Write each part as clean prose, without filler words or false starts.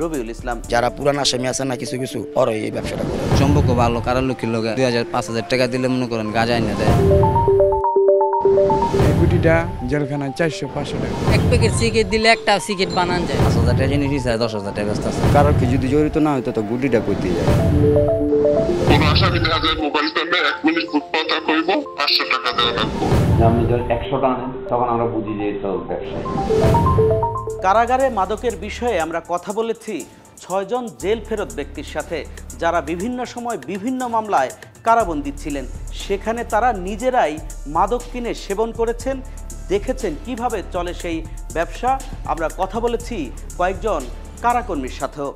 রবিউল ইসলাম। যারা পুরান আসামি আছে না কিছু কিছু ওরা এই ব্যবসাটা করে। সম্পর্ক ভালো, কারোর লোকের লোক 2000-5000 টাকা দিলে মনে করেন গাঁজা এনে দেয়। গুটিটা জেলখানায় 400-500 টাকা। এক প্যাকেট সিগারেট দিলে একটা সিগারেট বানান যায়। 5000 টাকা জিনিস দিচ্ছে, 10000 টাকা ব্যস্ত আছে। কারোর কি যদি জড়িত না হইতো তো গুটিটা করতে যায়। কোন আসামি দেখা যায় মোবাইল করলে 1 মিনিট কথা কইব 500 টাকা দেওয়া লাগবে। আপনি যখন 100 টাকা নেন তখন আমরা বুঝি যে এটা ব্যবসা। কারাগারে মাদকের বিষয়ে আমরা কথা বলেছি 6 জন জেল ফেরত ব্যক্তির সাথে, যারা বিভিন্ন সময় বিভিন্ন মামলায় কারাবন্দী ছিলেন। সেখানে তারা নিজেরাই মাদক কিনে সেবন করেছেন, দেখেছেন কিভাবে চলে সেই ব্যবসা। আমরা কথা বলেছি কয়েকজন কারাকর্মীর সাথেও।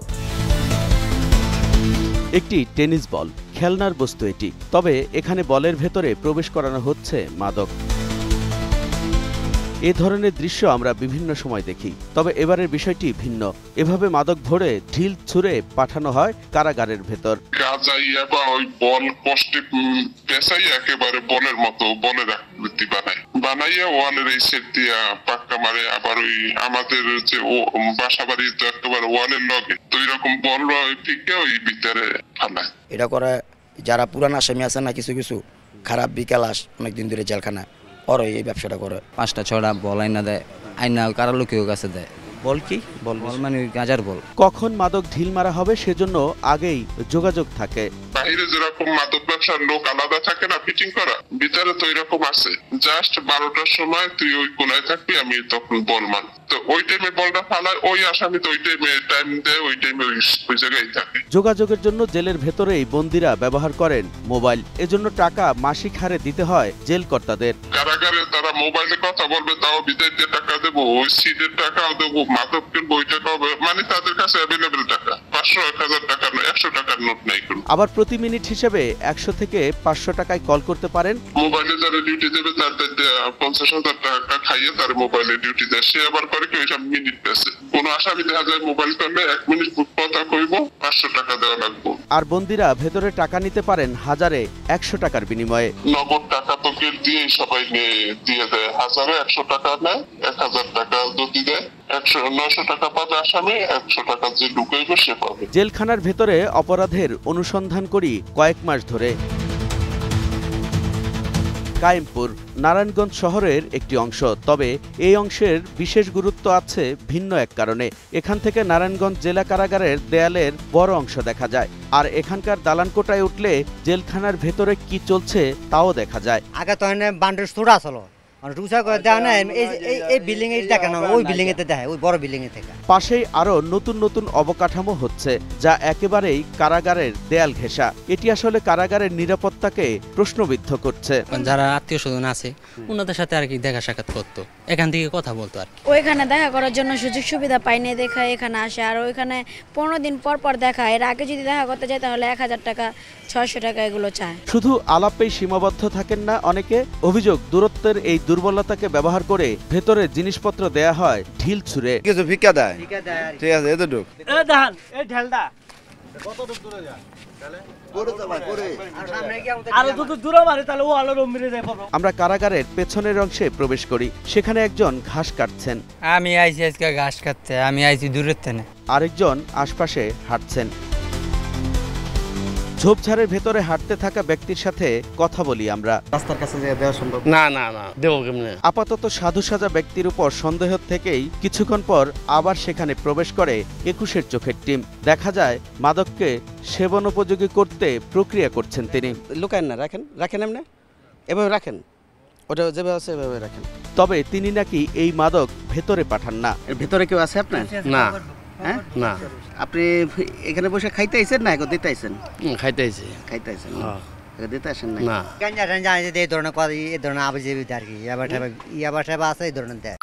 একটি টেনিস বল, খেলনার বস্তু এটি, তবে এখানে বলের ভেতরে প্রবেশ করানো হচ্ছে মাদক। এ ধরনের দৃশ্য আমরা বিভিন্ন সময় দেখি, তবে এবারের বিষয়টি ভিন্ন। এভাবে মাদক ভরে ঢিল ছুঁড়ে পাঠানো হয় কারাগারের ভেতর। গাজাইয়া বা ওই বল কষ্টে পেঁচাই একেবারে বলের মতো বলের আকৃতি বানাইয়া ওয়ালের এই সেট দিয়া পাক্কা মারে। আবার ওই আমাদের যে বাসা বাড়ি তো একেবারে ওয়ালের লগে, তো এরকম বল ফিকে ওই ভিতরে ফালায়। এটা করে যারা পুরান আসামি আছে না কিছু কিছু খারাপ বিকালাস অনেকদিন ধরে জেলখানা ওরা এই ব্যবসাটা করে। 5টা-6টা বল আইনা দেয়, আইনা কারোর লোকের কাছে দেয়। বল কি বল মানে গাঁজার বল। কখন মাদক ঢিল মারা হবে সেজন্য আগেই যোগাযোগ থাকে। বাইরে যেরকম মাদক ব্যবসার লোক আলাদা থাকে না ফিটিং করা, ভিতরে তো এরকম আছে। জাস্ট 12টার সময় তুই ওই কোনায় থাকবি, আমি তখন বল মান, তো ওই টাইমে বলটা ফালায় ওই আসামি, তো ওই টাইমে টাইম দেয়, ওই টাইমে ওই জায়গায় থাকে। যোগাযোগের জন্য জেলের ভেতরেই বন্দীরা ব্যবহার করেন মোবাইল, এজন্য টাকা মাসিক হারে দিতে হয় জেল কর্তাদের। কারাগারে তারা মোবাইলে কথা বলবে, তাও বিদেশ দিয়ে টাকা দেবো, ওই সিটের টাকাও দেবো, মাদক কিনবো, ওই টাকাও, মানে তাদের কাছে অ্যাভেলেবেল টাকা 500-1000 টাকা, 100 টাকার নোট নাই কোনো। আবার প্রতি মিনিট হিসেবে 100 থেকে 500 টাকায় কল করতে পারেন। মোবাইলে যারা ডিউটি দেবে তাদের 50,000 টাকা খাইয়ে তার মোবাইলে ডিউটি দেয়। সে আবার করে কি ওইসব মিনিট পেছে। কোন আসামি দেখা যায় মোবাইল করলে 1 মিনিট কথা কইব 500 টাকা দেওয়া লাগবে। আর বন্দীরা ভেতরে টাকা নিতে পারেন হাজারে 100 টাকার বিনিময়ে। নগদ টাকা তো কেউ দিয়ে সবাই দিয়ে দেয়, হাজারে 100 টাকা নেয়, 1000 টাকা যদি দেয় 900 টাকা পাবে আসামি, 100 টাকা যে ঢুকাইবে সে পাবে। জেলখানার ভেতরে অপরাধের অনুসন্ধান করি কয়েক মাস ধরে। কায়েমপুর নারায়ণগঞ্জ শহরের একটি অংশ, তবে এই অংশের বিশেষ গুরুত্ব আছে ভিন্ন এক কারণে। এখান থেকে নারায়ণগঞ্জ জেলা কারাগারের দেয়ালের বড় অংশ দেখা যায়, আর এখানকার দালানকোটায় উঠলে জেলখানার ভেতরে কি চলছে তাও দেখা যায়। আগে তো বান্ডের ছোড়া ছিল, রুসা করে দেওয়া না, এই বিল্ডিং এ দেখে না, ওই বিল্ডিং এতে দেখে, ওই বড় বিল্ডিং এ থেকে। পাশেই আরো নতুন নতুন অবকাঠামো হচ্ছে, যা একেবারেই কারাগারের দেয়াল ঘেঁষা। এটি আসলে কারাগারের নিরাপত্তাকে প্রশ্নবিদ্ধ করছে। যারা আত্মীয় স্বজন আছে ওনাদের সাথে আর কি দেখা সাক্ষাৎ করতো, এখান থেকে কথা বলতো আর কি। ওইখানে দেখা করার জন্য সুযোগ সুবিধা পাইনি দেখা এখানে আসে, আর ওইখানে 15 দিন পর পর দেখা। এর আগে যদি দেখা করতে যায় তাহলে 1000 টাকা 600 টাকা এগুলো চায়। শুধু আলাপেই সীমাবদ্ধ থাকেন না অনেকে। অভিযোগ দূরত্বের এই দুর্বলতাকে ব্যবহার করে ভেতরে জিনিসপত্র দেয়া হয় ঢিল ছুঁড়ে। কিছু ভিক্ষা দেয়, ঠিক আছে এতটুক। আমরা কারাগারের পেছনের অংশে প্রবেশ করি, সেখানে একজন ঘাস কাটছেন। আমি আইছি আজকে ঘাস কাটতে, আমি আইছি দূরের থেকে। আরেকজন আশপাশে হাঁটছেন। ঝোপঝাড়ের ভেতরে হাঁটতে থাকা ব্যক্তির সাথে কথা বলি আমরা। রাস্তার কাছে দেওয়া সম্ভব না দেবো কেমনে? আপাতত সাধু সাজা ব্যক্তির উপর সন্দেহ থেকেই কিছুক্ষণ পর আবার সেখানে প্রবেশ করে 21-এর চোখের টিম। দেখা যায় মাদককে সেবন উপযোগী করতে প্রক্রিয়া করছেন তিনি। লুকায়েন না, রাখেন এমনি এভাবে রাখেন, ওটা যেভাবে আছে এভাবে রাখেন। তবে তিনি নাকি এই মাদক ভেতরে পাঠান না। এর ভেতরে কেউ আছে আপনার? না। হ্যাঁ না। আপনি এখানে বসে খাইতে আইছেন না এখন দিতে আইছেন? খাইতে আইছি। খাইতে আইছেন দিতে আসেন না। গাঞ্জা টাঞ্জা এই ধরনের কথা, এই ধরনের আবি আর কি ইয়াবা আছে এই ধরনের দেয়।